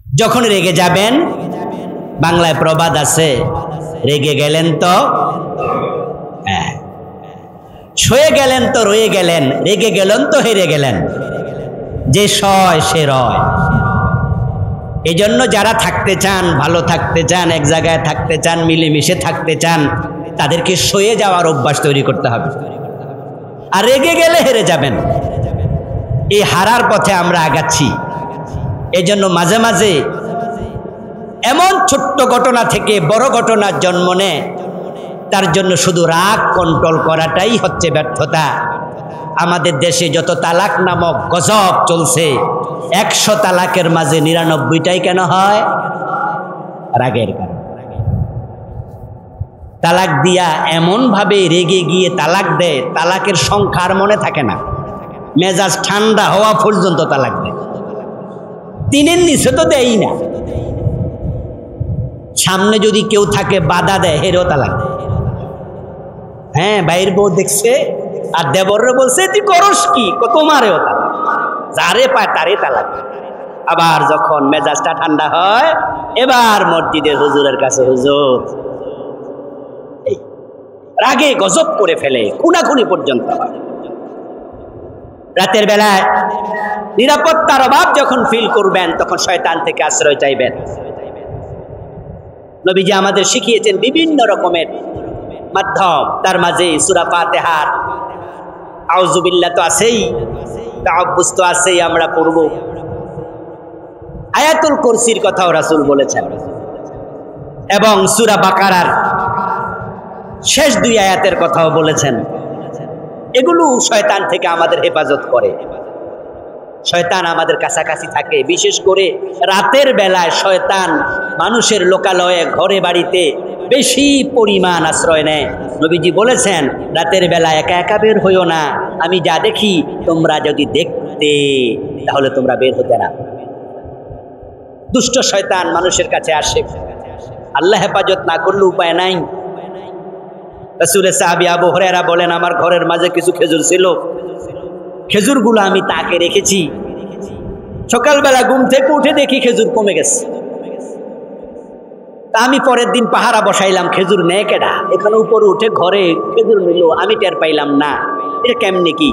যখন রেগে যাবেন, বাংলায় প্রবাদ আছে, রেগে গেলেন তো সয়ে গেলেন তো রয়ে গেলেন, রেগে গেলেন তো হেরে গেলেন, যে সয় সে রয়। এই জন্য যারা থাকতে চান, ভালো থাকতে চান, এক জায়গায় থাকতে চান, মিলেমিশে থাকতে চান, তাদেরকে সয়ে যাওয়ার অভ্যাস তৈরি করতে হবে। আর রেগে গেলে হেরে যাবেন, এই হারার পথে আমরা আগাচ্ছি। এই জন্য মাঝে মাঝে এমন ছোট্ট ঘটনা থেকে বড় ঘটনার জন্ম নেয়, তার জন্য শুধু রাগ কন্ট্রোল করাটাই হচ্ছে ব্যর্থতা। আমাদের দেশে যত তালাক নামক গজব চলছে, 100 তালাকের মাঝে 99টাই কেন হয়? রাগের কারণে। তালাক দিয়া এমন ভাবে রেগে গিয়ে তালাক দেয়, তালাকের সংখ্যা আর মনে থাকে না, মেজাজ ঠান্ডা হওয়া পর্যন্ত তালাক দেয়। 3-এর নিচে তো দেয়ই না। সামনে যদি কেউ থাকে বাধা দেয়, হেরেও তালাক দেয়। হ্যাঁ, বাইরের বউ দেখছে আর দেবররে বলছে তুই করস কি, তোমারেও তালাক, যারে পায় তারে তালাক। আবার যখন মেজাজটা ঠান্ডা হয়, এবার মসজিদের হুজুরের কাছে, হুজুর, এই রাগে গজব করে ফেলে, খুনাখুনি পর্যন্ত হয়। রাতের বেলায় নিরাপত্তার অভাব যখন ফিল করবেন, তখন শয়তান থেকে আশ্রয় চাইবেন। নবীজি আমাদের শিখিয়েছেন বিভিন্ন রকমের মাধ্যম, তার মাঝে সূরা ফাতিহার আউযুবিল্লাহ তো আছেই, তাআব্বুজ তো আছেই, আমরা পড়ব। আয়াতুল কুরসির কথাও রাসূল বলেছেন, এবং সূরা বাকারার শেষ 2 আয়াতের কথাও বলেছেন। এগুলো শয়তান থেকে আমাদের হেফাজত করে। শয়তান আমাদের কাছাকাছি থাকে, বিশেষ করে রাতের বেলায় শয়তান মানুষের লোকালয়ে, ঘরে বাড়িতে বেশি পরিমাণ আশ্রয় নেয়। নবীজি বলেছেন, রাতের বেলা একা একা বের হইও না, আমি যা দেখি তোমরা যদি দেখতে তাহলে তোমরা বের হতে না। দুষ্ট শয়তান মানুষের কাছে আসে, আল্লাহ হেফাজত না করলে উপায় নাই। রাসূলের সাহাবী আবু হুরায়রা বলেন, আমার ঘরের মাঝে কিছু খেজুর ছিল, খেজুরগুলো আমি তাকে রেখেছি। সকালবেলা ঘুম থেকে উঠে দেখি খেজুর কমে গেছে। তা আমি পরের দিন পাহারা বসাইলাম, খেজুর নেয় কেডা? এখানে উপরে উঠে ঘরে খেজুর নিল, আমি টের পাইলাম না, এটা কেমনে কি?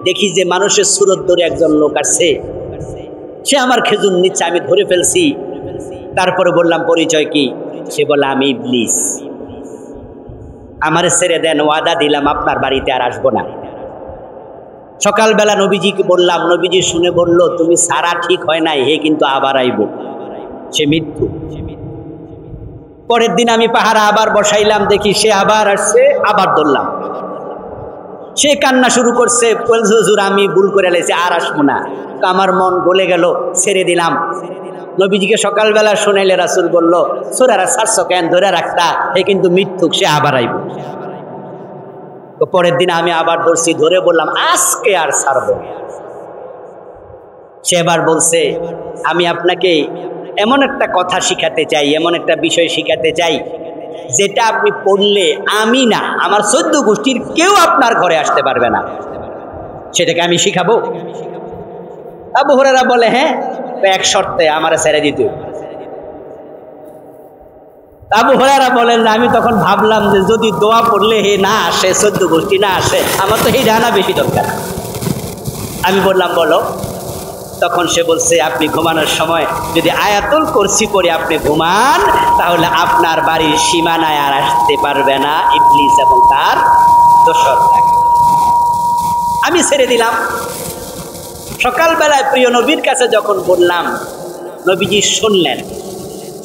দেখি যে মানুষের সুরত ধরে একজন লোক আসছে, সে আমার খেজুর নিচ্ছে, আমি ধরে ফেলছি। তারপরে বললাম, পরিচয় কি? সে বলল, আমি ইবলিস, আমারে ছেড়ে দেন, ওয়াদা দিলাম আপনার বাড়িতে আর আসবো না। সকালবেলা নবীজিকে বললাম, নবীজি শুনে বলল, তুমি সারা ঠিক হয় নাই, হে কিন্তু আবার আইব, সে মৃত্যু। পরের দিন আমি পাহারা আবার বসাইলাম, দেখি সে আবার আসছে, আবার ধরলাম। সে কান্না শুরু করছে, বলছে, হুজুর আমি ভুল করে লেছি, আর আসবো না। আমার মন গলে গেল, ছেড়ে দিলাম। নবীজিকে সকালবেলা শুনাইলে রাসূল বলল, সূরারা ছাড়ছো কেন, ধরে রাখতা, হে কিন্তু মৃত্যুক, সে আবার আইব। তো পরের দিন আমি আবার ধরছি, ধরে বললাম, আজকে আর ছাড়বো। সে এবার বলছে, আমি আপনাকে এমন একটা কথা শিখাতে চাই, এমন একটা বিষয় শিখাতে চাই, যেটা আপনি পড়লে আমি না, আমার 14 গোষ্ঠীর কেউ আপনার ঘরে আসতে পারবে না, সেটাকে আমি শিখাবো। আবু হুরায়রা বলে, হ্যাঁ, এক শর্তে, আমারে ছেড়ে দিতে। আবু হুরায়রা বলেন, আমি তখন ভাবলাম যে যদি দোয়া পড়লে হে না আসে, 14 গোষ্ঠী না আসে, আমার তো এই ডানা বেশি দরকার। আমি বললাম, বলো। তখন সে বলছে, আপনি ঘুমানোর সময় যদি আয়াতুল কুরসি পড়ে আপনি ঘুমান, তাহলে আপনার বাড়ির সীমানায় আর আসতে পারবে না ইবলিস এবং তার দোসররা। আমি ছেড়ে দিলাম। সকালবেলায় প্রিয় নবীর কাছে যখন বললাম, নবীজি শুনলেন,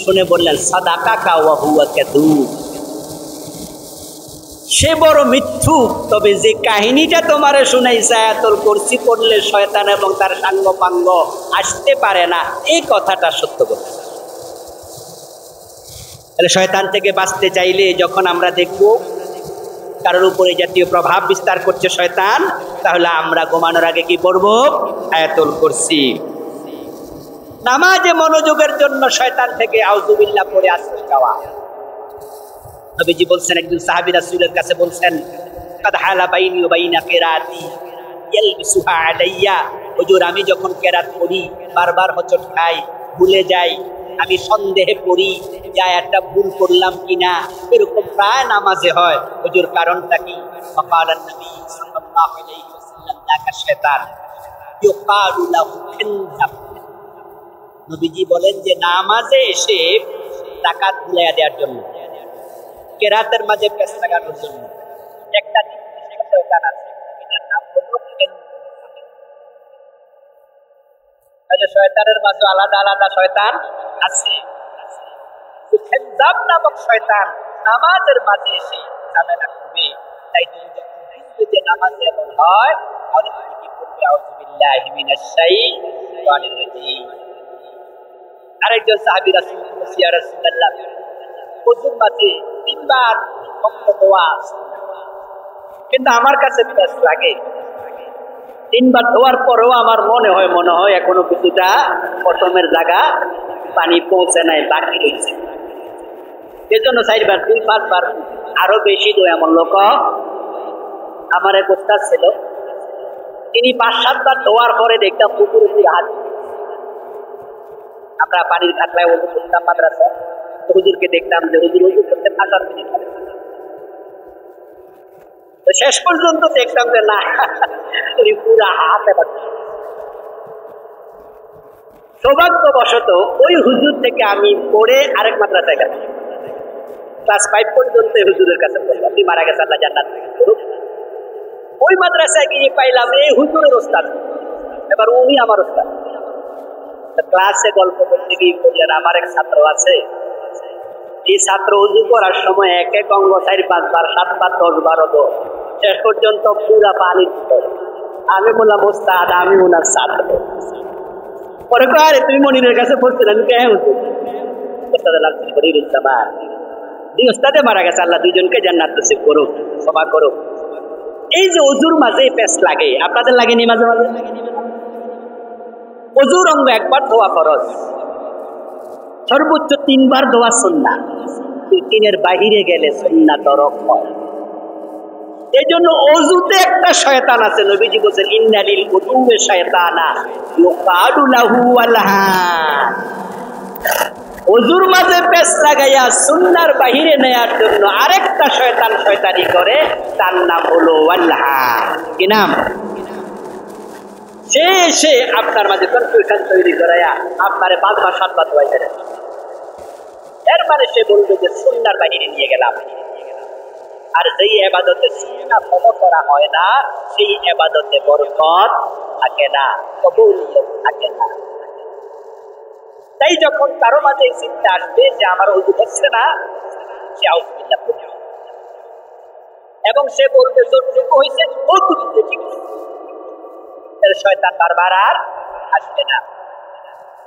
শুনে বললেন, সাদাকাকা ওয়া হুয়া কাযূব, সে বড় মিথ্যুক, তবে যে কাহিনীটা তোমারে শুনাইছে আয়াতুল কুরসি পড়লে শয়তান এবং তার সাঙ্গপাঙ্গ আসতে পারে না, এই কথাটা সত্য কথা। তাহলে শয়তান থেকে বাঁচতে চাইলে যখন আমরা দেখব কারোর উপরে জাতীয় প্রভাব বিস্তার করছে শয়তান, তাহলে আমরা ঘুমানোর আগে কি পড়ব? আয়াতুল কুরসি। নামাজে মনোযোগের জন্য শয়তান থেকে আউযুবিল্লাহ পড়ে আশ্রয় চাওয়া। নবীজি বলছেন, একজন সাহাবী রাসূলের কাছে বলছেন, কাদ হালা বাইনি ওয়া বাইনা কিরাতি ইয়ালবিসুহা আলাইয়া, হুজুর আমি যখন কিরাত পড়ি বারবার হোঁচট খাই, ভুলে যাই, আমি সন্দেহে পড়ি যে একটা ভুল করলাম কিনা, এরকম প্রায় নামাজে হয়। হুজুর কারণটা কি? ফাকালান নবী সাল্লাল্লাহু আলাইহি ওয়াসাল্লাম যাকা শয়তান ইউকালু লাহু খানজাব। নবীজি বলেন যে নামাজে এসে যাকাত ভুলিয়ে দেওয়ার জন্য, কেরাতের মাঝে পেশ লাগানোর জন্য একটা নির্দিষ্ট শয়তান আছে, এটার নাম হলো খানজাব। শয়তানের মাঝে আলাদা আলাদা শয়তান আছে। খানজাব নামক শয়তান নামাজের মাঝে এসে ঝামেলা করবে। তাই তুমি যখন বুঝবে যে নামাজে এমন হয়, তাহলে তুমি কি বলবে? আউযু বিল্লাহি মিনাশ শাইতানির রাজীম। আরেকজন সাহাবী রাসূলুল্লাহ ইয়া রাসূলুল্লাহ ওযুর মাঝে 3 বার দোয়া, কিন্তু আমার কাছে বেশ লাগে 3 বার দোয়ার পরেও আমার মনে হয় এখনো কিছুটা প্রথমের জায়গা পানি পৌঁছে নাই, বাকি রয়েছে। এজন্য 4 বার 5 বার আরো বেশি দোয়া। এমন লোক আমার এক ওস্তাদ ছিল, তিনি 5-7 বার দোয়ার পরে দেখতাম পুকুরে হাত। আমরা পানির খাটলায় ওযু করতাম মাদ্রাসা, হুজুরকে দেখতাম যে হুজুর ওযু করতে 5-7 মিনিট লাগে। তো শেষ পর্যন্ত দেখতাম যে না, উনি পুরা হাতে পাচ্ছে। সৌভাগ্যবশত ওই হুজুর থেকে আমি পড়ে আরেক মাদ্রাসায় গেলাম, ক্লাস 5 পর্যন্ত হুজুরের কাছে পড়লাম। তিনি মারা গেছে, আল্লাহ জান্নাত করুক। ওই মাদ্রাসায় গিয়ে পাইলাম এই হুজুরের ওস্তাদ, এবার উনি আমার ওস্তাদ। ক্লাসে গল্প করতে গিয়ে বললেন, আমার এক ছাত্র আছে, এই ছাত্র উজু করার সময় এক এক অঙ্গ 4-5 বার, 7 বার, 10 বার হতো, শেষ পর্যন্ত পুরা পানি দিত। আমি বললাম, ওস্তাদ আমি ওনার ছাত্র। পরে কয়, আরে তুমি মনিরের কাছে পড়ছেন? আমি কে হুজুর? ওস্তাদের নাম ছিল মনিরুজ্জামান। দুই ওস্তাদে মারা গেছে, আল্লাহ দুইজনকে জান্নাত নসিব করুক, ক্ষমা করুক। এই যে ওযুর মাঝে পেশ লাগে, আপনাদের লাগেনি মাঝে মাঝে? ওযুর অঙ্গ একবার ধোয়া ফরজ, সর্বোচ্চ 3 বার ধোয়া সুন্নাত, 3-এর বাহিরে গেলে সুন্নাত তরক হয়। এই জন্য ওযুতে একটা শয়তান আছে। নবীজি বলেছেন, ইন্নালিল উযুয়ে শায়তানা ইউকালু লাহু আলহান। ওযুর মাঝে পেশ লাগাইয়া সুন্নার বাহিরে নেয়ার জন্য আরেকটা শয়তান শয়তানি করে, তার নাম হলো আলহান। কি নাম? সে আপনার মাঝে কনফিউশন তৈরি করাইয়া আপনারে 5 বার 7 বার দোয়া করে। এর মানে সে বলবে যে সুন্নার বাহিরে নিয়ে গেলাম। আর যেই ইবাদতে সুন্নাহ ফলো করা হয় না, সেই ইবাদতে বরকত থাকে না, কবুলিয়ত থাকে না। তাই যখন কারো মাঝে এই চিন্তা আসবে যে আমার ওযু হচ্ছে না, সে আউযু বিল্লাহ পড়বে এবং সে বলবে যতটুকু হয়েছে ততটুকু ঠিক আছে। শয়তান বারবার আর আসবে না।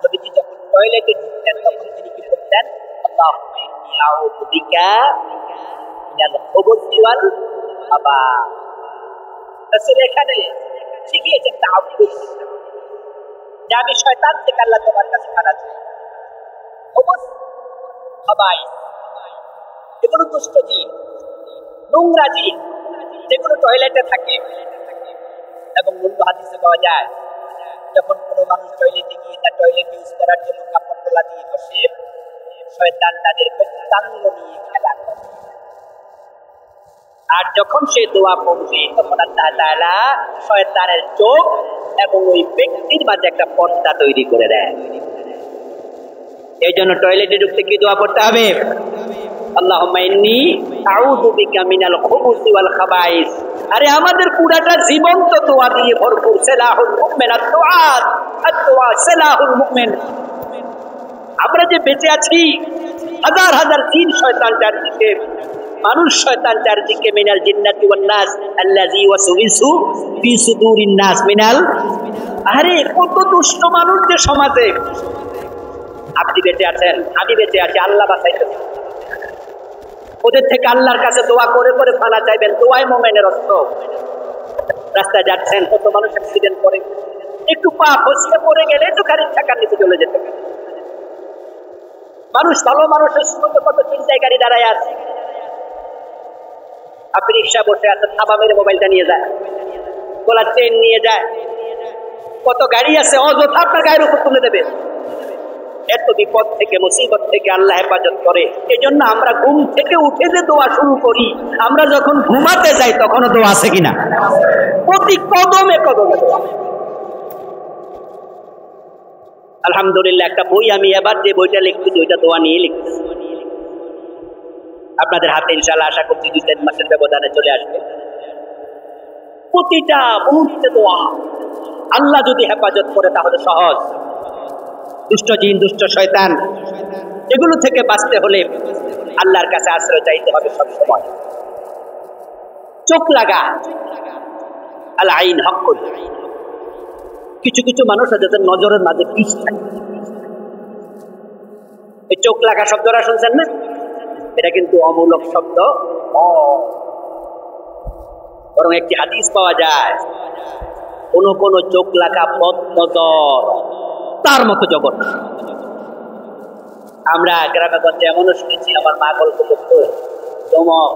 নবীজি যখন টয়লেটে ঢুকতেন তখন তিনি কি করতেন? আল্লাহুম্মা ইন্নী আউযু বিকা মিনাল খুবুসি ওয়াল খাবাথ। রাসূল এখানে শিখিয়েছেন তাআব্বুদ, যে আমি শয়তান থেকে আল্লাহ তোমার কাছে পানা চাই। খুবুস, খাবাইস এগুলো দুষ্ট জিন, নোংরা জিন, যেগুলো টয়লেটে থাকে। এবং অন্য হাদিসে পাওয়া যায়, যখন কোনো মানুষ টয়লেটে গিয়ে তার টয়লেট ইউজ করার জন্য কাপড় তোলা দিয়ে বসে, শয়তান তাদের প্রত্যাঙ্গ নিয়ে খেলা করে। আর যখন সে দোয়া পড়বে তখন আল্লাহ তাআলা শয়তানের চোখ এবং ওই ব্যক্তির মাঝে একটা পর্দা তৈরি করে দেয়। এই জন্য টয়লেটে ঢুকতে কি দোয়া পড়তে হবে? আল্লাহুম্মা ইন্নী আউযু বিকা মিনাল খুবুসি ওয়াল খাবাইস। আরে আমাদের পুরাটা জীবন্ত দোয়া দিয়ে ভরপুর। সালাহুল মুমিন আদ-দুআত, আদ-দুআ সালাহুল মুমিন। আমরা যে বেঁচে আছি, হাজার হাজার জিন শয়তান চারদিকে, মানুষ শয়তান চারদিকে, মিনাল জিন্নাতি ওয়ান নাস আল্লাযী ওয়াসওয়িসু ফি সুদুরিন নাস মিনাল। আরে কত দুষ্ট মানুষ যে সমাজে। আপনি বেঁচে আছেন, আমি বেঁচে আছি, আল্লাহ বাঁচাইতেছে। ওদের থেকে আল্লাহর কাছে দোয়া করে করে ফানা চাইবেন, দোয়াই মুমিনের অস্ত্র। রাস্তায় যাচ্ছেন, কত মানুষ অ্যাক্সিডেন্ট করে, একটু পা ফসকে পড়ে গেলে তো গাড়ির চাকার নিচে চলে যেতে পারে। মানুষ, ভালো মানুষের শুরুতে কত চিন্তায় গাড়ি দাঁড়ায় আছে। আপনি রিক্সা বসে আছেন, থাবা মেরে মোবাইলটা নিয়ে যায়, গলার চেন নিয়ে যায়। কত গাড়ি আছে অযথা আপনার গায়ের উপর তুলে দেবে। এত বিপদ থেকে মুসিবত থেকে আল্লাহ হেফাজত করে। এজন্য আমরা ঘুম থেকে উঠে যে দোয়া শুরু করি, আমরা যখন ঘুমাতে যাই তখনও দোয়া আছে কিনা? প্রতি কদমে কদমে। আলহামদুলিল্লাহ, একটা বই আমি এবার যে বইটা লিখতেছি ওইটা দোয়া নিয়ে লিখতেছি। আপনাদের হাতে ইনশাআল্লাহ আশা করছি 2-3 মাসের ব্যবধানে চলে আসবে। প্রতিটা মুহূর্তে দোয়া। আল্লাহ যদি হেফাজত করে তাহলে সহজ। দুষ্ট জিন, দুষ্ট শয়তান, এগুলো থেকে বাঁচতে হলে আল্লাহর কাছে আশ্রয় চাইতে হবে সব সময়। চোখ লাগা, আল আইন হক্কুল। কিছু কিছু মানুষ আছে যাদের নজরের মাঝে বিষ থাকে। এই চোখ লাগা শব্দটা শুনছেন না? এটা কিন্তু অমূলক শব্দ, বরং একটি হাদিস পাওয়া যায়, কোন কোন চোখ লাগা বদনজর তার মতো জগৎ। আমরা গ্রামে গঞ্জে এমনও শুনেছি, আমার মা গল্প করতো, চমক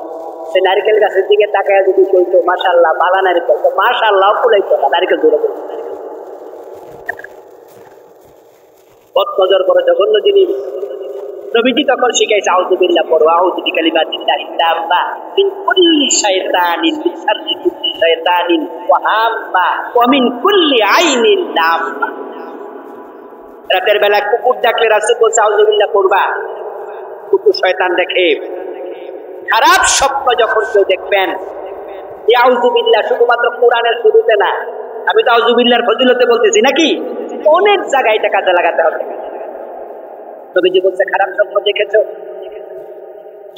সে নারিকেল গাছের দিকে তাকায় যদি কইতো মাশাআল্লাহ বালা নারিকেল, তো মাশাআল্লাহ ফুলাইতো না, নারিকেল ধরে পড়তো। বদনজর বড় জঘন্য জিনিস। নবীজি তখন শিখাইছে আউযুবিল্লাহ পড়ো, আউযু বিকালিমাতিল্লাহি তাম্মা মিন কুল্লি শাইতানিন, মিন শাররি কুল্লি শাইতানিন ওয়া হাম্মা ওয়া মিন কুল্লি আইনিন লাম্মা। রাতের বেলা কুকুর ডাকলে রাসূল বলছে আউযুবিল্লাহ পড়বা, কুকুর শয়তান দেখে। খারাপ স্বপ্ন যখন কেউ দেখবেন, এই আউযুবিল্লাহ শুধুমাত্র কোরআনের শুরুতে না, আমি তো আউযুবিল্লাহর ফজিলতে বলতেছি নাকি, অনেক জায়গায় এটা কাজে লাগাতে হবে। নবীজি বলছে খারাপ স্বপ্ন দেখেছো,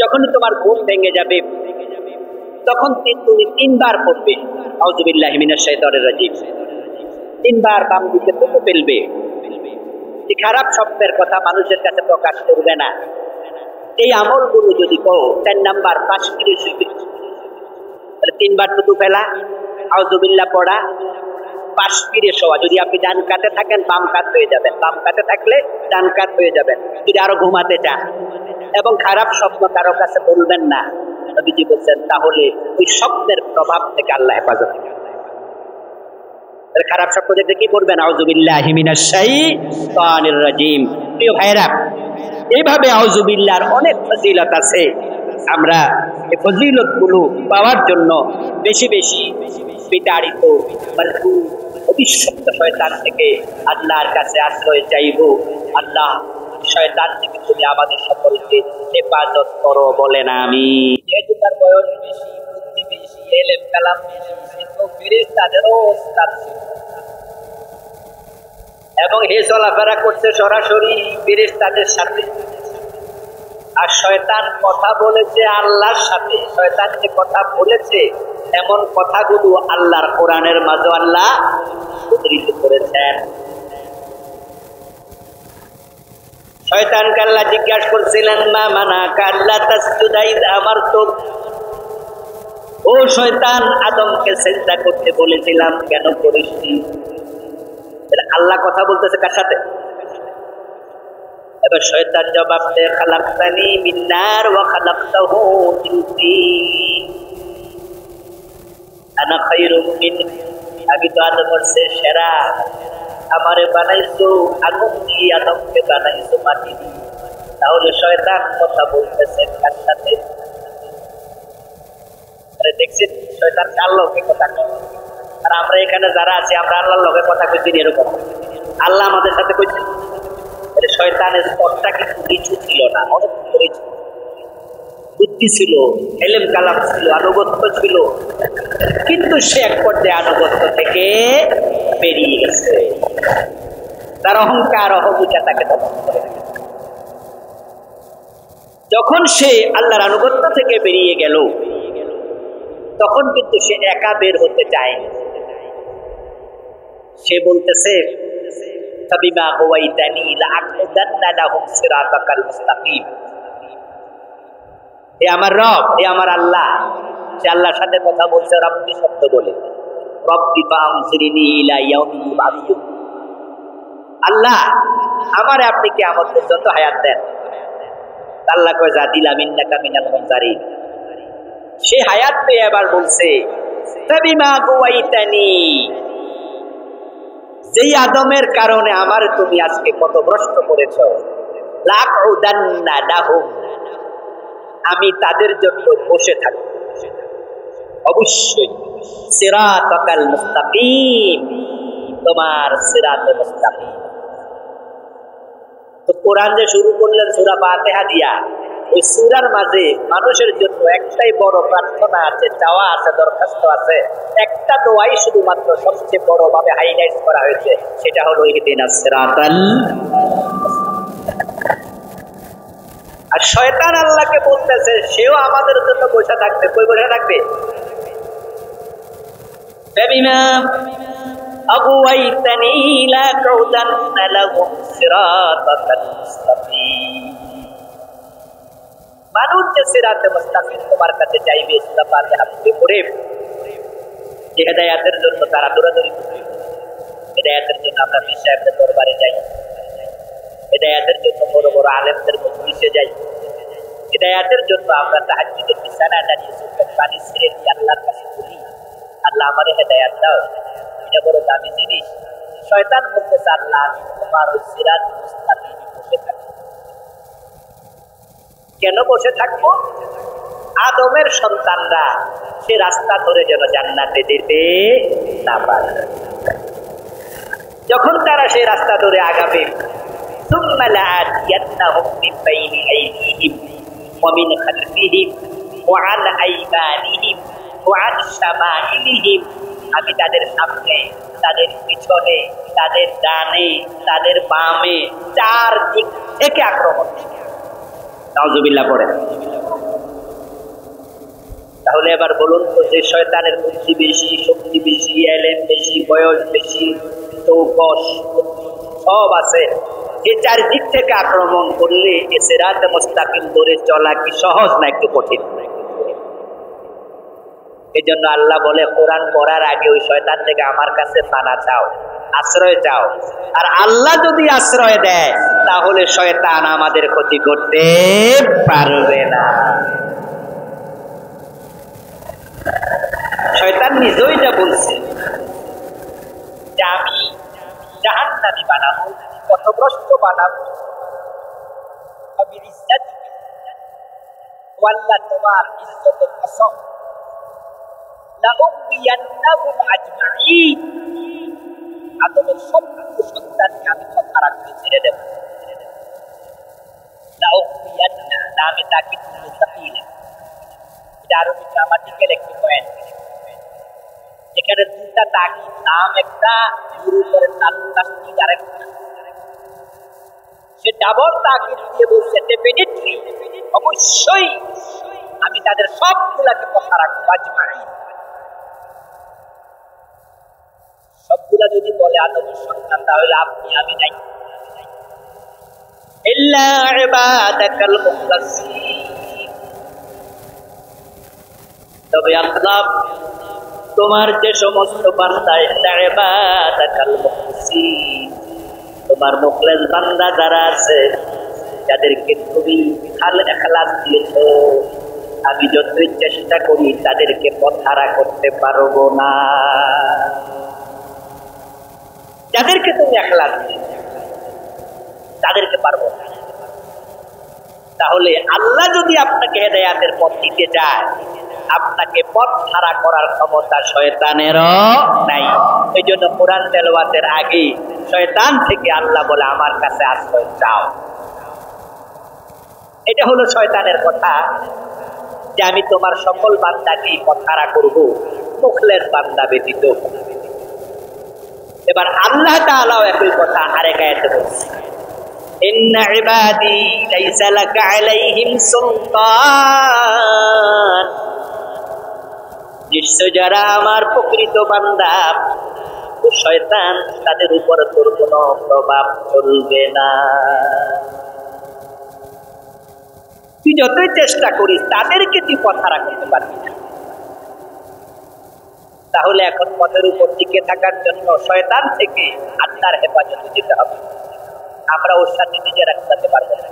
যখন তোমার ঘুম ভেঙে যাবে তখন তুমি 3 বার পড়বে আউযুবিল্লাহি মিনাশ শাইতানির রাজিম। 3 বার বাম দিকে থুতু ফেলবে। এই খারাপ স্বপ্নের কথা মানুষের কাছে প্রকাশ করবে না। এই আমলগুলো যদি করো, 4 নাম্বার 5 মিনিট শিখবে, তাহলে 3 বার থুতু ফেলা, আউযুবিল্লাহ পড়া, 5 ফিরে শোয়া। যদি আপনি ডান কাতে থাকেন বাম কাত হয়ে যাবেন, বাম কাতে থাকলে ডান কাত হয়ে যাবেন যদি আরো ঘুমাতে চান। এবং খারাপ স্বপ্ন কারো কাছে বলবেন না, নবীজি বলছেন, তাহলে ওই স্বপ্নের প্রভাব থেকে আল্লাহ হেফাজত করবেন। খারাপ স্বপ্ন দেখতে কি করবেন? আউযুবিল্লাহি মিনাশ শাইতানির রাজিম। প্রিয় ভাইরা, এইভাবে আউযুবিল্লাহর অনেক ফজিলত আছে। আমরা এই ফজিলতগুলো পাওয়ার জন্য বেশি বেশি বিতাড়িত অভিশপ্ত শয়তান থেকে আল্লাহর কাছে আশ্রয় চাইব। আল্লাহ শয়তান থেকে তুমি আমাদের সকলকে হেফাজত করো, বলেন আমিন। যেহেতু তার বয়স বেশি, বুদ্ধি বেশি, ইলম কালাম বেশি, সে তো ফেরেশতাদেরও ওস্তাদ ছিল এবং হে চলাফেরা করছে সরাসরি ফেরেশতাদের সাথে। আর শয়তান কথা বলেছে আল্লাহর সাথে। শয়তান যে কথা বলেছে এমন কথাগুলো আল্লাহর কোরআনের মাঝে আল্লাহ উদ্ধৃত করেছেন। শয়তানকে আল্লাহ জিজ্ঞাসা করছিলেন, মা মানাকা আল্লা তাসজুদা ইয আমারতুক, ও শয়তান, আদমকে সিজদা করতে বলেছিলাম কেন করিসনি? আল্লাহ কথা বলতেছে কার সাথে? এবার শয়তান জবাব দেয়, খালাকতানি মিন নার ওয়া খালাকতাহু মিন তিন, আনা খায়রুম মিন, আমি তো আদমের চেয়ে সেরা, আমারে বানাইছো আগুন দিয়ে, আদমকে বানাইছো মাটি দিয়ে। তাহলে শয়তান কথা বলতেছে কার সাথে? দেখছেন শয়তান কার লোকে কথা কয়। আর আমরা এখানে যারা আছি আমরা আল্লাহর লোকে কথা কইছি এরকম। আল্লাহ আমাদের সাথে কইছে। শয়তানের স্তরটা কিন্তু নিচু ছিল না, অনেক উপরে ছিল। বুদ্ধি ছিল, ইলম কালাম ছিল, আনুগত্য ছিল, কিন্তু সে এক পর্যায়ে আনুগত্য থেকে বেরিয়ে গেছে। তার অহংকার অহমিকা তাকে দমন করে। যখন সে আল্লাহর আনুগত্য থেকে বেরিয়ে গেল তখন কিন্তু সে একা বের হতে চায়নি। সে বলতেছে, ফাবিমা হুয়াইতানি লাআকুদান্না লাহুম সিরাতাকাল মুস্তাকিম। হে আমার রব, হে আমার আল্লাহ। সে আল্লাহর সাথে কথা বলছে রব্বি শব্দ বলে, রব্বি ফাআনজিরনি ইলা ইয়াউমি ইউবআসুন। আল্লাহ, আমারে আপনি কিয়ামত পর্যন্ত হায়াত দেন। আল্লাহ কয়, যা দিলাম, ইন্নাকা মিনাল মুনজারিন। সে হায়াত পেয়ে এবার বলছে, ফাবিমা হুয়াইতানি, যেই আদমের কারণে আমার তুমি আজকে পথভ্রষ্ট করেছ, লাকউদান্না লাহুম, আমি তাদের জন্য বসে থাকব অবশ্যই। সিরাতাল মুস্তাকিম, তোমার সিরাতে মুস্তাকিম। তো কোরআন যে শুরু করলেন সূরা ফাতিহা দিয়া, ওই সূরার মাঝে মানুষের জন্য একটাই বড় প্রার্থনা আছে, চাওয়া আছে, দরখাস্ত আছে। একটা দোয়াই শুধুমাত্র সবচেয়ে বড় ভাবে হাইলাইট করা হয়েছে, সেটা হলো ইহদিনাস সিরাতাল। আর শয়তান আল্লাহকে বলতেছে সেও আমাদের জন্য বসে থাকবে। কই বসে থাকবে? ফাবিমা আগুওয়াইতানি লাকউদান্না লাহুম সিরাতাল মুস্তাকিম। মানুষ যে সিরাতে মুস্তাকিম তোমার কাছে চাইবে, সূরা ফাতিহা পড়ে যে হেদায়েতের জন্য তারা দৌড়াদৌড়ি করবে। হেদায়েতের জন্য আমরা পীর সাহেবদের দরবারে যাই, হেদায়েতের জন্য বড় বড় আলেমদের মজলিসে যাই, হেদায়েতের জন্য আমরা তাহাজ্জুদের বিছানায় দাঁড়িয়ে চোখের পানি ছেড়ে দিয়ে আল্লাহর কাছে বলি, আল্লাহ আমারে হেদায়েত দাও। এটা বড় দামি জিনিস। শয়তান বলতেছে আল্লাহ আমি তোমার ওই সিরাতে মুস্তাকিমে বসে থাকি। কেন বসে থাকবো? আদমের সন্তানরা সে রাস্তা ধরে যেন জান্নাতে যেতে না পারে। যখন তারা সেই রাস্তা ধরে আগাবে, সুম্মা লাআতিয়ান্নাহুম মিন বাইনি আইদিহিম ওয়া মিন খালফিহিম ওয়া আন আইমানিহিম ওয়া আন শামাইলিহিম, আমি তাদের সামনে, তাদের পিছনে, তাদের ডানে, তাদের বামে, চার দিক থেকে আক্রমণ। নাউজুবিল্লাহ পড়েন। তাহলে এবার বলুন তো, যে শয়তানের বুদ্ধি বেশি, শক্তি বেশি, এলেম বেশি, বয়স বেশি, চৌকস সব আছে, যে চারিদিক থেকে আক্রমণ করলে এ সিরাতে মুস্তাকিম ধরে চলা কি সহজ না একটু কঠিন? এই জন্য আল্লাহ বলে কোরআন পড়ার আগে ওই শয়তান থেকে আমার কাছে পানা চাও, আশ্রয় চাও। আর আল্লাহ যদি আশ্রয় দেয় তাহলে শয়তান আমাদের ক্ষতি করতে পারবে না। শয়তান নিজেই যা বলছে যে আমি জাহান্নামী বানাবো, পথভ্রষ্ট বানাবো, আল্লাহ তোমার ইজ্জতের কসম, লাউগবিয়ান্নাহুম আজমাইন, আদমের সবগুলো সন্তানকে আমি কথা রাখতে ছেড়ে দেব। লাউগবিয়ান্না নামে তাকিদ মুস্তাকিলা, এটা আরবি গ্রামাটিক্যাল একটি পয়েন্ট, যেখানে দুটা তাকিদ, নাম একটা, এর উপরে তাসদীদ আরেকটা। সে ডাবল তাকিদ দিয়ে বলছে ডেফিনিটলি, অবশ্যই আমি তাদের সবগুলাকে কথা রাখবো। আজমাইন সবগুলা যদি বলে আদমের সন্তান, তাহলে আপনি আমি নাই। ইল্লা ইবাদাকাল মুখলাসিন, তবে আল্লাহ তোমার যে সমস্ত বান্দা, ইল্লা ইবাদাকাল মুখলাসিন, তোমার মুখলেস বান্দা যারা আছে, যাদেরকে তুমি খালাস দিয়েছো, আমি যতই চেষ্টা করি তাদেরকে পথহারা করতে পারবো না। যাদেরকে তুমি ইখলাস দিয়েছো তাদেরকে পারবো না। তাহলে আল্লাহ যদি আপনাকে হেদায়েতের পথ দিতে চায়, আপনাকে পথ হারা করার ক্ষমতা শয়তানেরও নাই। এই জন্য কোরআন তেলাওয়াতের আগে শয়তান থেকে আল্লাহ বলে আমার কাছে আশ্রয় চাও। এটা হলো শয়তানের কথা, যে আমি তোমার সকল বান্দাকে পথ হারা করবো, মুখলেস বান্দা ব্যতীত। এবার আল্লাহ তাআলাও একই কথা আরেক আয়াতে বলছে, ইন্না ইবাদি লাইসা লাকা আলাইহিম সুলতান, নিশ্চয় যারা আমার প্রকৃত বান্দা ও শয়তান, তাদের উপর তোর কোনো প্রভাব চলবে না। তুই যতই চেষ্টা করিস তাদেরকে তুই পথহারা করতে পারবি না। তাহলে এখন পথের উপর টিকে থাকার জন্য শয়তান থেকে আত্মার হেফাজতে যেতে হবে। আমরা ওর সাথে নিজেরা খেলাতে পারবো না।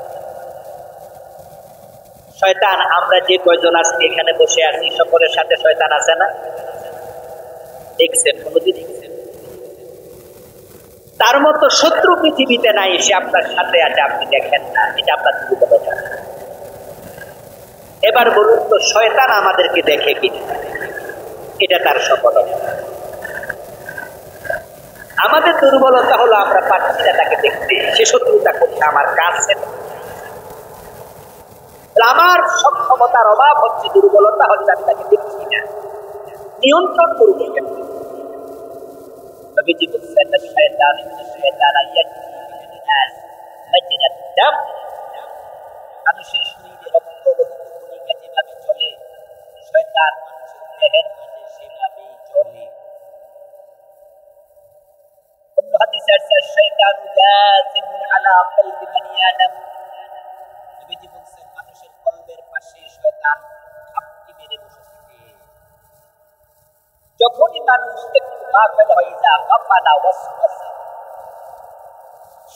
শয়তান, আমরা যে কয়জন আজকে এখানে বসে আছি সকলের সাথে শয়তান আছে না? দেখছেন? কোনদিন দেখছেন? তার মতো শত্রু পৃথিবীতে নাই, সে আপনার সাথে আছে, আপনি দেখেন না, এটা আপনার দুর্বলতা। এবার বলুন তো, শয়তান আমাদেরকে দেখে কিনা? এটা তার সফলতা। আমাদের দুর্বলতা হলো আমরা পারছি না তাকে দেখতে, সে শত্রুতা করছে আমার কাছে। আমার সক্ষমতার অভাব হচ্ছে, দুর্বলতা হচ্ছে আমি তাকে দেখছি না। নিয়ন্ত্রণ করব কেন? নবীজি বলছেন, শয়তান মানুষের শরীরে রক্ত রহিত কণিকা যেভাবে চলে, শয়তান মানুষের দেহের মাঝে সেভাবেই চলে। অন্য হাদিসে আছে, শয়তান জাযিমুন আলা কলবি বনি আদম। নবীজি বলছেন, মানুষের কলবের পাশে শয়তান খাপটি মেরে বসে থাকে। যখনই মানুষ একটু গাফেল হয়ে যায়, গাফালা ওয়াসওয়াসা,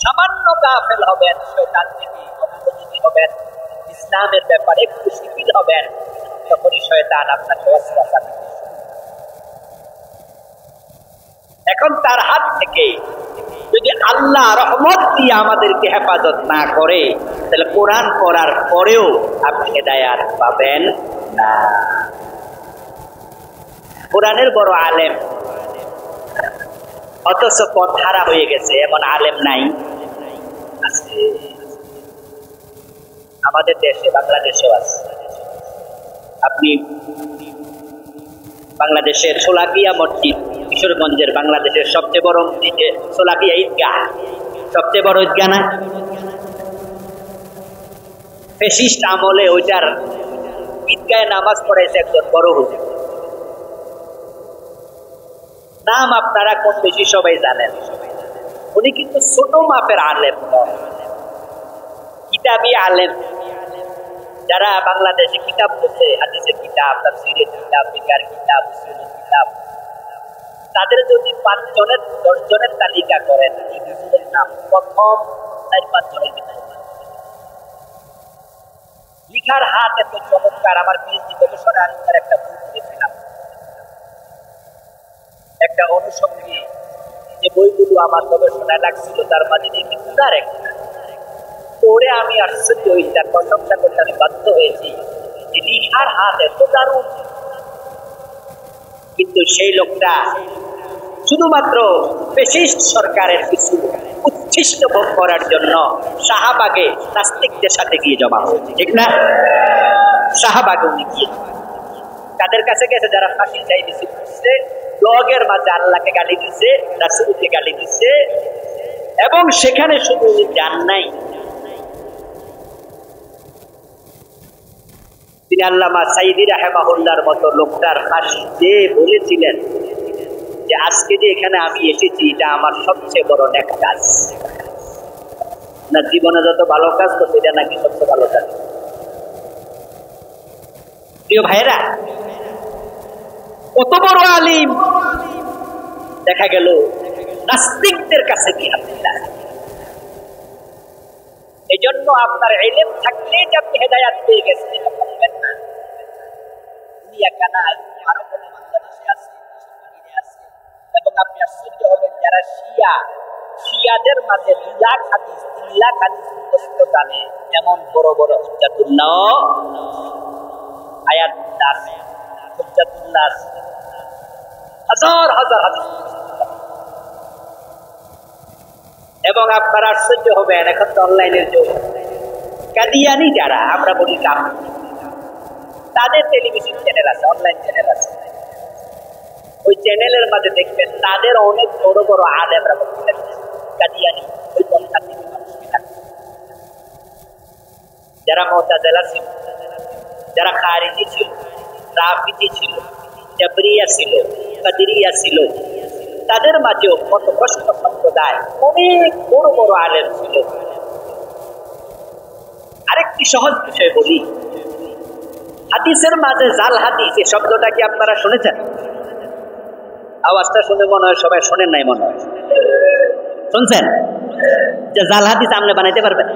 সামান্য গাফেল হবেন, শয়তান থেকে অমনোযোগী হবেন, ইসলামের ব্যাপারে একটু শিথিল হবেন, তখনই শয়তান আপনাকে ওয়াসওয়াসা দিতে শুরু করে। এখন তার হাত থেকে যদি আল্লাহ রহমত দিয়ে আমাদেরকে হেফাজত না করে, তাহলে কোরআন পড়ার পরেও আপনি হেদায়াত পাবেন না। কোরআনের বড় আলেম, অথচ পথ হারা হয়ে গেছে, এমন আলেম নাই? আছে। আমাদের দেশে, বাংলাদেশেও আছে। আপনি বাংলাদেশের শোলাকিয়া মসজিদ, কিশোরগঞ্জের বাংলাদেশের সবচেয়ে বড় শোলাকিয়া ঈদগাহ, সবচেয়ে বড় ঈদগাহ না? ফ্যাসিস্ট আমলে ওইটার ঈদগাহে নামাজ পড়াইছে একজন বড় হুজুর। নাম আপনারা কম বেশি সবাই জানেন। উনি কিন্তু ছোট মাপের আলেম নন, কিতাবী আলেম। যারা বাংলাদেশে কিতাব পড়ছে, হাদিসের কিতাব, তাফসীরের কিতাব, ফিকহের কিতাব, উসুলের কিতাব, তাদের যদি 5 জনের 10 জনের তালিকা করেন, এই হুজুরের নাম প্রথম 4-5 জনের ভিতরে। লিখার হাত এত চমৎকার। আমার পিএইচডি গবেষণা আমি তার একটা বই পড়েছিলাম, একটা অনুষঙ্গী যে বইগুলো আমার গবেষণায় লাগছিল, তার মাঝে দেখি উদার একটা পড়ে আমি আশ্চর্য হয়েছি, তার প্রশংসা করতে আমি বাধ্য হয়েছি যে লিখার হাত এত দারুণ। কিন্তু সেই লোকটা শুধুমাত্র ফ্যাসিস্ট সরকারের কিছু উচ্ছিষ্ট ভোগ করার জন্য শাহবাগে নাস্তিকদের সাথে গিয়ে জমা হয়েছে, ঠিক না? শাহবাগে উনি গিয়ে তাদের কাছে গেছে যারা ফাঁসি চাই মিছিল করছে, ব্লগের মাঝে আল্লাহকে গালি দিচ্ছে, রাসূলকে গালি দিচ্ছে, এবং সেখানে শুধু উনি যান নাই, তিনি আল্লামা সাইদি রাহিমাহুল্লাহর মতো লোকটার ফাঁসি যে বলেছিলেন যে আজকে যে এখানে আমি এসেছি, এটা আমার সবচেয়ে বড় নেক কাজ। না, জীবনে যত ভালো কাজ করছে এটা নাকি সবচেয়ে ভালো কাজ। প্রিয় ভাইরা, কত বড় আলিম, দেখা গেল নাস্তিকদের কাছে কি হাতিলা। এই জন্য আপনার ইলম থাকলে যে আপনি হেদায়াত পেয়ে গেছেন এটা ভাববেন না। দুনিয়া কানা আরো কত বাংলাদেশে আছে, এবং আপনি আশ্চর্য হবেন যারা শিয়াদের মাঝে 2 লাখ হাদিস 3 লাখ হাদিস মুখস্থ জানে, এমন বড় বড় হুজ্জাতুল্লাহ আয়াতুল্লাহ হুজ্জাতুল্লাহ হাজার হাজার হাদিস। এবং আপনারা আশ্চর্য হবেন, এখন তো অনলাইনের যুগ, কাদিয়ানি যারা আমরা বলি কাফের, তাদের টেলিভিশন চ্যানেল আছে, অনলাইন চ্যানেল আছে। ওই চ্যানেলের মাঝে দেখবেন তাদের অনেক বড় বড় আলেমরা বক্তৃতা দিচ্ছে। কাদিয়ানি ওই পন্থা থেকে মানুষকে ডাকছে। যারা মুতাজিলা ছিল, যারা খারিজি ছিল, রাফিজি ছিল, জাবরিয়া ছিল, কাদরিয়া ছিল, তাদের মাঝেও কত কষ্ট সম্প্রদায়, অনেক বড় বড় আলেম ছিল। আরেকটি সহজ বিষয় বলি, হাদিসের মাঝে জাল হাদিস, এই শব্দটা কি আপনারা শুনেছেন? আওয়াজটা শুনে মনে হয় সবাই শোনেন নাই, মনে হয় শুনছেন যে জাল হাদিস আপনি বানাইতে পারবেন?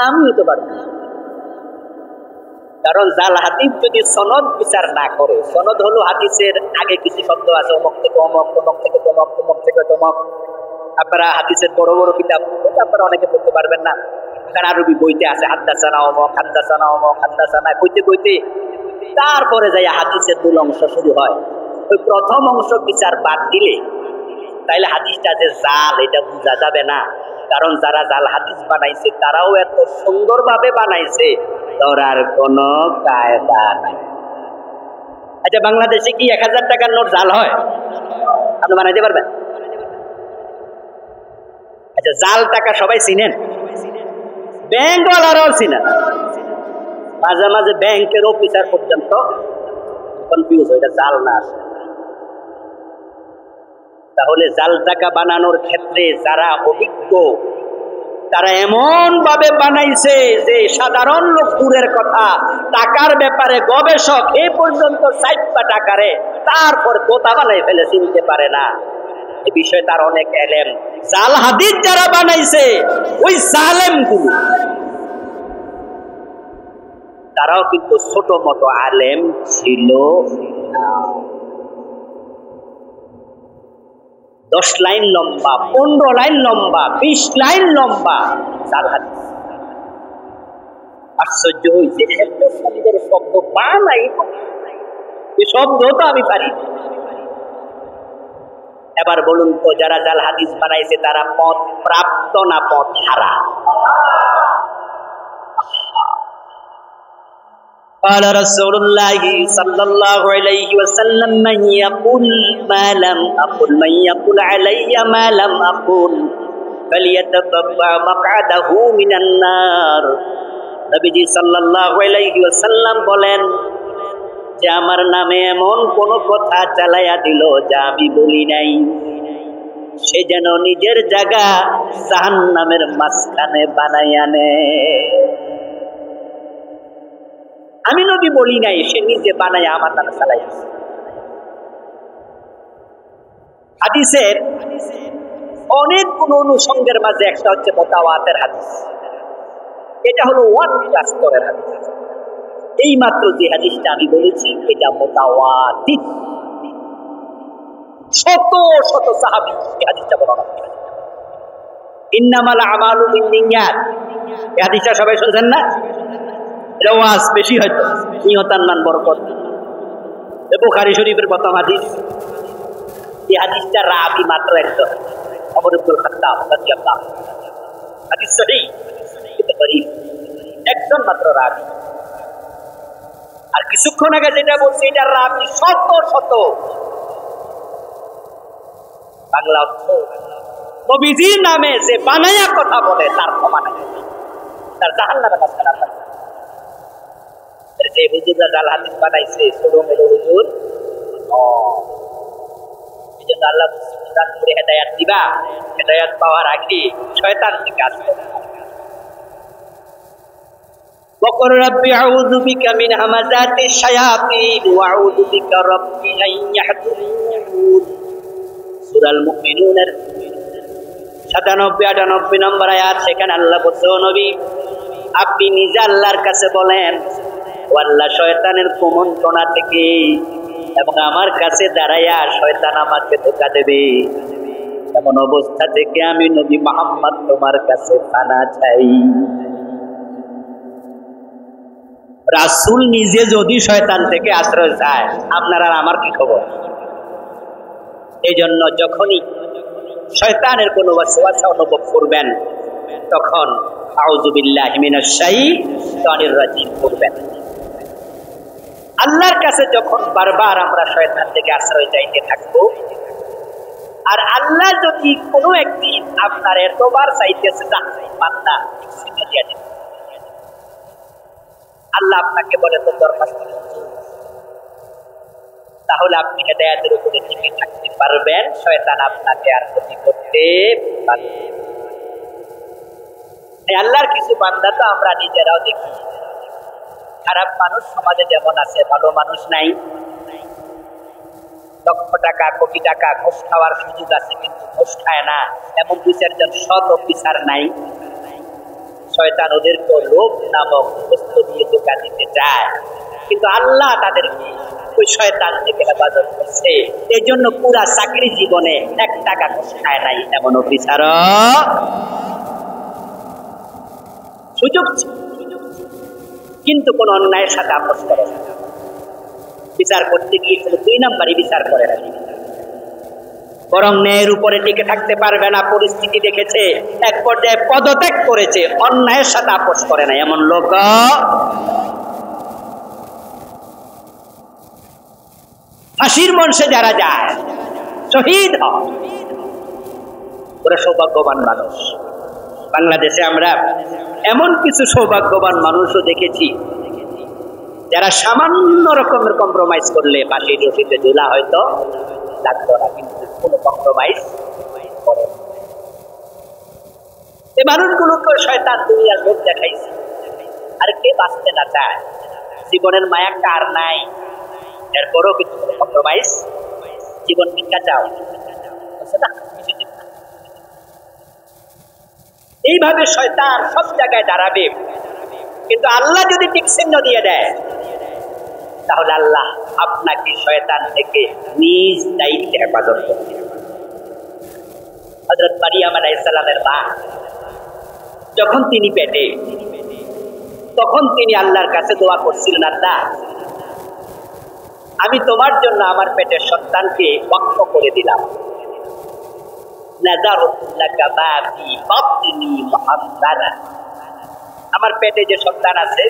আমিও তো পারবো। কারণ জাল হাদিস যদি সনদ বিচার না করে, সনদ হলো হাদিসের আগে কিছু শব্দ আছে, অমুক থেকে অমুক, তমক থেকে তমক, তমক থেকে তমক। আপনারা হাদিসের বড় বড় কিতাব আপনারা অনেকে পড়তে পারবেন না, কারণ আরবি বইতে আছে হাদ্দাসানা অমুক, হাদ্দাসানা অমুক, হাদ্দাসানা কইতে কইতে তারপরে যাই হাদিসের মূল অংশ শুরু হয়। ওই প্রথম অংশ বিচার বাদ দিলে তাইলে হাদিসটা যে জাল এটা বোঝা যাবে না। কারণ যারা জাল হাদিস বানাইছে তারাও এত সুন্দরভাবে বানাইছে, ধরার কোনো কায়দা নাই। আচ্ছা, বাংলাদেশে কি 1000 টাকার নোট জাল হয়? আপনি বানাইতে পারবেন? আচ্ছা, জাল টাকা সবাই চিনেন, ব্যাংকওয়ালারাও চিনেন, মাঝে মাঝে ব্যাংকের অফিসার পর্যন্ত কনফিউজ হয় এটা জাল না আসে। তাহলে জাল টাকা বানানোর ক্ষেত্রে যারা অভিজ্ঞ তারা এমন ভাবে বানাইছে যে সাধারণ লোক দূরের কথা, টাকার ব্যাপারে গবেষক এই পর্যন্ত 60 টাকারে তারপর গোতা বানাই ফেলে চিনতে পারে না। এই বিষয়ে তার অনেক এলেম। জাল হাদিস যারা বানাইছে ওই জালেম গুলো তারাও কিন্তু ছোট মোটো আলেম ছিল না। 10 লাইন লম্বা, 15 লাইন লম্বা, 20 লাইন লম্বা জাল হাদিস। আশ্চর্য হয়েছে, এত সুন্দর শব্দ বানাই, এই শব্দ তো আমি পারি। এবার বলুন তো, যারা জাল হাদিস বানাইছে তারা পথ প্রাপ্ত না পথ হারা? قال رسول الله صلى الله عليه وسلم من يقول ما لم أقل من يقول علي ما لم أقل فليتبوأ مقعده من النار। নবীজি সাল্লাল্লাহু আলাইহি ওয়াসাল্লাম বলেন যে আমার নামে এমন কোন কথা চালাইয়া দিল যা আমি বলি নাই, সে যেন নিজের জায়গা জাহান্নামের মাঝখানে বানাইয়া নেয়। আমি নবী বলি নাই, সে নিজে বানায় আমার নামে চালাইছে। হাদিসের অনেক কোন অনুষঙ্গের মাঝে একটা হচ্ছে মুতাওয়াতির হাদিস, এটা হলো 1 ক্লাস স্তরের হাদিস। এই মাত্র যে হাদিসটা আমি বলেছি এটা মুতাওয়াতির, শত শত সাহাবী এই হাদিসটা বর্ণনা করেছেন। ইন্নামাল আমালু বিন্নিয়াত, এই হাদিসটা সবাই শুনছেন না? এটা ওয়াজ বেশি হয়তো, নিয়তার নাম বরকত। বুখারী শরীফের প্রথম হাদিস। এই হাদিসটা রাবি মাত্র একজন, ওমর ইবনুল খাত্তাব রাদিয়াল্লাহু আনহু। হাদিস সহিহ কিন্তু গরীব, একজন মাত্র রাবি। আর কিছুক্ষণ আগে যেটা বলছি এটা রাবি শত শত। বাংলা অর্থ, নবীজির নামে যে বানায়া কথা বলে তার ক্ষমা নাই, তার জাহান্নামের মাঝখানে আপনার। যে হুজুররা জাল হাদিস বানাইছে ছোটো মেলো হুজুর, এই জন্য আল্লাহ দান করে হেদায়াত দিবা, হেদায়াত পাওয়ার আগে শয়তান থেকে আসবে। وقل رب أعوذ بك من همزات الشياطين وأعوذ بك رب أن يحضرون। সূরা আল মুমিনুনের 97-98 নম্বর আয়াত, সেখানে আল্লাহ বলছে, ও নবী আপনি নিজে আল্লাহর কাছে বলেন, ও আল্লাহ শয়তানের কুমন্ত্রণা থেকে এবং আমার কাছে দাঁড়াইয়া শয়তান আমাকে ধোঁকা দেবে এমন অবস্থা থেকে আমি নবী মুহাম্মদ তোমার কাছে পানা চাই। রাসূল নিজে যদি শয়তান থেকে আশ্রয় চায়, আপনার আর আমার কি খবর? এই জন্য যখনই শয়তানের কোনো ওয়াসওয়াসা অনুভব করবেন তখন আউযু বিল্লাহি মিনাশ শাইতানির রাজিম করবেন। আল্লাহর কাছে যখন বারবার আমরা শয়তান থেকে আশ্রয় চাইতে থাকবো, আর আল্লাহ যদি কোনো একদিন আপনার এতবার চাইতেছে বান্দা দিয়ে দিন, আল্লাহ আপনাকে বলে তো দরখাস্ত, তাহলে আপনি হেদায়েতের উপরে টিকে থাকতে পারবেন, শয়তান আপনাকে আর ক্ষতি করতে পারবে। আল্লাহর কিছু বান্দা তো আমরা নিজেরাও দেখি, খারাপ মানুষ সমাজে যেমন আছে, ভালো মানুষ নাই। লক্ষ টাকা কোটি টাকা ঘুষ খাওয়ার সুযোগ আছে কিন্তু ঘুষ খায় না, এমন 2-4 জন সৎ অফিসার নাই? শয়তান ওদেরকে লোভ নামক বস্তু দিয়ে ধোঁকা দিতে চায়, কিন্তু আল্লাহ তাদেরকে ওই শয়তান থেকে হেফাজত করছে। এই জন্য পুরা চাকরি জীবনে 1 টাকা ঘুষ খায় নাই এমন অফিসারও সুযোগ ছিল, কিন্তু কোন অন্যায়ের সাথে আপোষ করে না। বিচার করতে গিয়ে কোনো 2 নাম্বারই বিচার করে না, বরং ন্যায়ের উপরে টিকে থাকতে পারবে না, পরিস্থিতি দেখেছে, এক পর্যায়ে পদত্যাগ করেছে, অন্যায়ের সাথে আপোষ করে না এমন লোক। ফাঁসির মঞ্চে যারা যায়, শহীদ হয়, ওরা সৌভাগ্যবান মানুষ। বাংলাদেশে আমরা এমন কিছু সৌভাগ্যবান মানুষও দেখেছি যারা সামান্য রকমের কম্প্রোমাইজ করলে ফাঁসির রশিতে ঝুলা হয়তো লাগতো না, কিন্তু কোনো কম্প্রোমাইজ করে না। এই মানুষগুলোকে শয়তান দুনিয়ার লোক দেখাইছে। আর কে বাঁচতে না চায়? জীবনের মায়া কার নাই? এরপরও কিন্তু কোনো কম্প্রোমাইজ, জীবন ভিক্ষা চাও না। এইভাবে শয়তান সব জায়গায় দাঁড়াবে, কিন্তু আল্লাহ যদি টিক চিহ্ন দিয়ে দেয়, তাহলে আল্লাহ আপনাকে শয়তান থেকে নিজ দায়িত্বে হেফাজত করবে। হযরত মারিয়াম আলাইহিস সালামের মা যখন তিনি পেটে, তখন তিনি আল্লাহর কাছে দোয়া করছিলেন, আল্লাহ আমি তোমার জন্য আমার পেটের সন্তানকে ওয়াকফ করে দিলাম। আমার পেটে যে সন্তান আছে,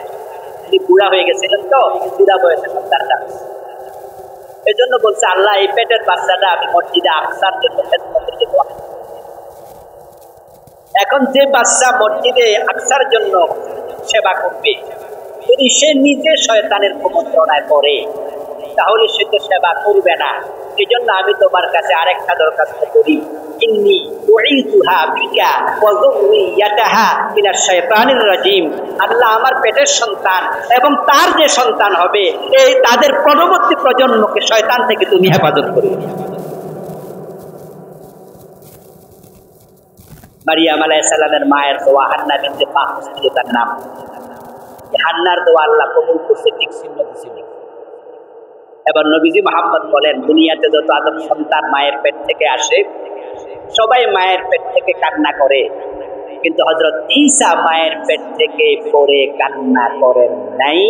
তিনি বুড়া হয়ে গেছিলেন, তো বুড়া বয়সে সন্তানটা, এই জন্য বলছে আল্লাহ এই পেটের বাচ্চাটা আমি মসজিদে আকসার জন্য খেদমতের জন্য। এখন যে বাচ্চা মসজিদে আকসার জন্য সেবা করবে, যদি সে নিজে শয়তানের কুমন্ত্রণায় পড়ে, তাহলে সে তো সেবা করবে না। এই জন্য আমি তোমার কাছে আরেকটা দরখাস্ত করি, ইন্নী উঈযুহা বিকা ওয়া যুররিয়াতাহা মিনাশ শাইতানির রাজীম। আল্লাহ আমার পেটের সন্তান এবং তার যে সন্তান হবে, এই তাদের পরবর্তী প্রজন্মকে শয়তান থেকে তুমি হেফাজত করবে। মারিয়াম আলাইহিস সালামের মায়ের দোয়া, হান্না বিনতে পাকুস ছিল তার নাম। হান্নার দোয়া আল্লাহ কবুল করছে, ঠিক চিহ্ন দিয়েছিল। এবার নবীজি মুহাম্মদ বলেন, দুনিয়াতে যত আদম সন্তান মায়ের পেট থেকে আসে, সবাই মায়ের পেট থেকে কান্না করে, কিন্তু হযরত ঈসা মায়ের পেট থেকে পড়ে কান্না করেন নাই।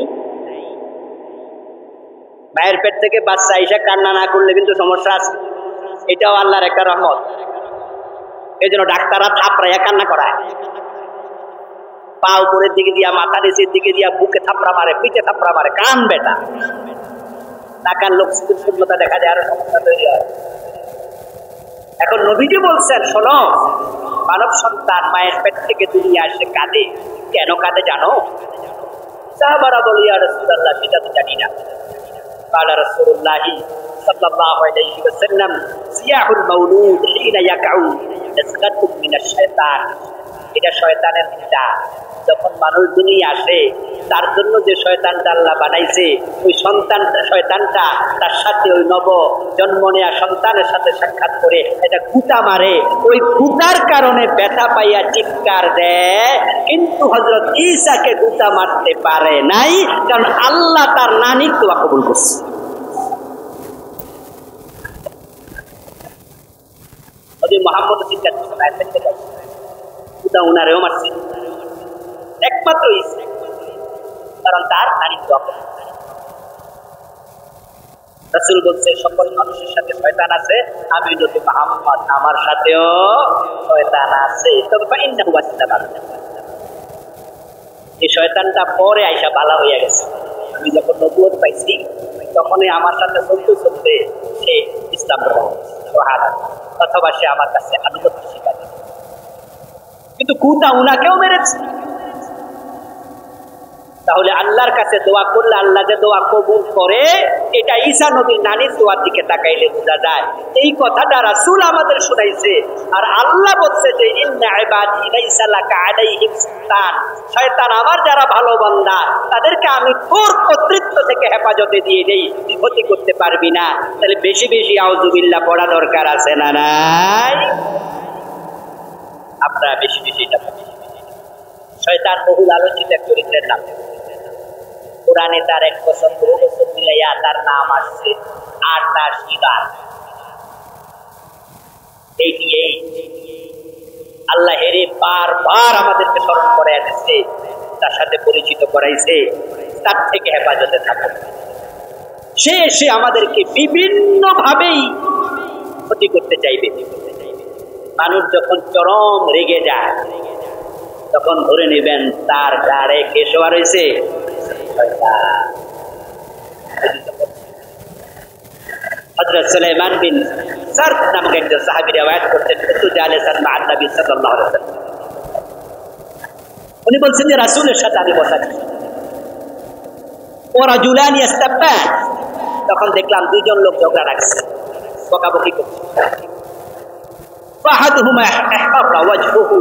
মায়ের পেট থেকে বাচ্চা ঈসা কান্না না করলে কিন্তু সমস্যা আছে, এটাও আল্লাহর একটা রহমত। এই জন্য ডাক্তাররা থাপড়াইয়া কান্না করায়, পা উপরের দিকে দিয়া, মাথা নিচের দিকে দিয়া, বুকে থাপড়া মারে, পিঠে থাপড়া মারে, কান বেটা টাকার লোক শূন্যতা দেখা যায়, আরো সমস্যা তৈরি হয়। এখন নবীজি বলছেন, শোনো, মানব সন্তান মায়ের পেট থেকে দুনিয়া আসে, কাঁদে। কেন কাঁদে জানো? সাহাবারা বলে, ইয়া রাসূলুল্লাহ, সেটা তো জানি না। قال رسول الله صلى الله عليه وسلم صياح المولود حين يقع نزغة من الشيطان। এটা শয়তানের নিন্দা। যখন মানুষ দুনিয়া আসে, তার জন্য যে শয়তানটা আল্লাহ বানাইছে, ওই শয়তানটা তার সাথে ওই নব জন্ম নেয়া সন্তানের সাথে সাক্ষাৎ করে এটা গুতা মারে। ওই গুতার কারণে ব্যথা পাইয়া চিৎকার দেয়, কিন্তু হযরত ঈসাকে গুতা মারতে পারে নাই, কারণ আল্লাহ তার নানির দোয়া কবুল করছে। নবী মুহাম্মদ চিৎকার করতে গুতা উনারেও মারছে, একমাত্র ঈসা, কারণ তার নানির দোয়া কবুল। রাসূল বলছে, সকল মানুষের সাথে শয়তান আছে, আমি নবী মুহাম্মদ আমার সাথেও শয়তান আছে, তবে ফাইন্নাহু ওয়াসতাবা। এই শয়তানটা পরে আইসা বালা হইয়া গেছে। আমি যখন নবুয়ত পাইছি, তখনই আমার সাথে চলতে চলতে সে ইসলাম গ্রহণ করেছে, সুবহানাল্লাহ। অথবা সে আমার কাছে আনুগত্য স্বীকার করে, কিন্তু কুতা উনাকেও মেরেছে। তাহলে আল্লাহর কাছে দোয়া করলে আল্লাহ যে দোয়া কবুল করে, এটা ঈসা নবীর নানির দোয়ার দিকে তাকাইলে বোঝা যায়। এই কথাটা রাসূল আমাদের শুনাইছে। আর আল্লাহ বলছে যে ইন্না ইবাদি লাইসা লাকা আলাইহিম সুলতান, শয়তান আমার যারা ভালো বান্দা, তাদেরকে আমি তোর কর্তৃত্ব থেকে হেফাজতে দিয়ে দেই, তুই ক্ষতি করতে পারবি না। তাহলে বেশি বেশি আউযুবিল্লাহ পড়া দরকার আছে না নাই? আপনারা বেশি বেশি এটা শয়তান বহুল আলোচিত এক চরিত্রের নাম। কোরআনে তার 1 বছর 2 বছর মিলাইয়া তার নাম আসছে 88 বার। এই আল্লাহ হেরে বারবার আমাদেরকে স্মরণ করাইয়া দিচ্ছে, তার সাথে পরিচিত করাইছে, তার থেকে হেফাজতে থাকো। সে এসে আমাদেরকে বিভিন্ন ভাবেই ক্ষতি করতে চাইবে। মানুষ যখন চরম রেগে যায় তখন ধরে নেবেন তার ঘাড়ে কে শোয়া রয়েছে? হযরত সুলাইমান বিন সারদ নামক একজন সাহাবী riwayat করতেন, কুনতু জালিসান মা'আন নবী সাল্লাল্লাহু আলাইহি ওয়াসাল্লাম। উনি বলছেন যে রাসূলের সাথে আমি বসা ছিলাম। ওয়া রাজুলান ইয়াস্তাব্বান, তখন দেখলাম 2 জন লোক ঝগড়া লাগছে, বকাবকি করছে। ফাহাদুহুমা ইহতারা ওয়াজহুহু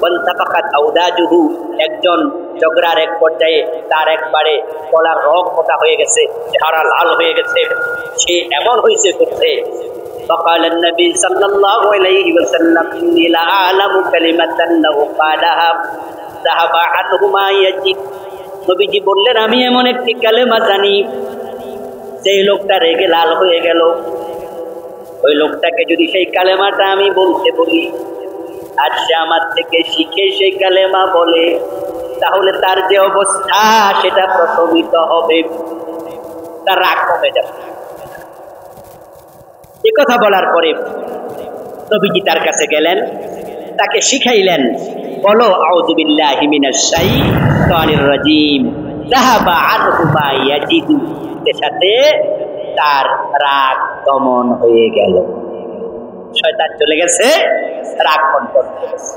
ওয়ান্তাফাকাত আওদাজুহু, একজন ঝগড়ার এক পর্যায়ে তার একবারে গলার রগ মোটা হয়ে গেছে, চেহারা লাল হয়ে গেছে, সে এমন হয়েছে করছে। فقال النبي صلى الله عليه وسلم إني لأعلم كلمة لو قالها ذهب عنه ما يجد। নবীজি বললেন আমি এমন একটি কালেমা জানি, সেই লোকটা রেগে লাল হয়ে গেল, ওই লোকটাকে যদি সেই কালেমাটা আমি বলতে বলি আর সে আমার থেকে শিখে সেই কালেমা বলে, তাহলে তার যে অবস্থা সেটা প্রশমিত হবে, তার রাগ কমে যাবে। এ কথা বলার পরে নবীজি তার কাছে গেলেন, তাকে শিখাইলেন, বলো আউযু বিল্লাহি মিনাশ শাইতানির রাজিম যাহাবা আনহু মা ইয়াজিদু, এর সাথে তার রাগ দমন হয়ে গেল। শয়তান চলে গেছে, রাগ কন্ট্রোল হয়ে গেছে।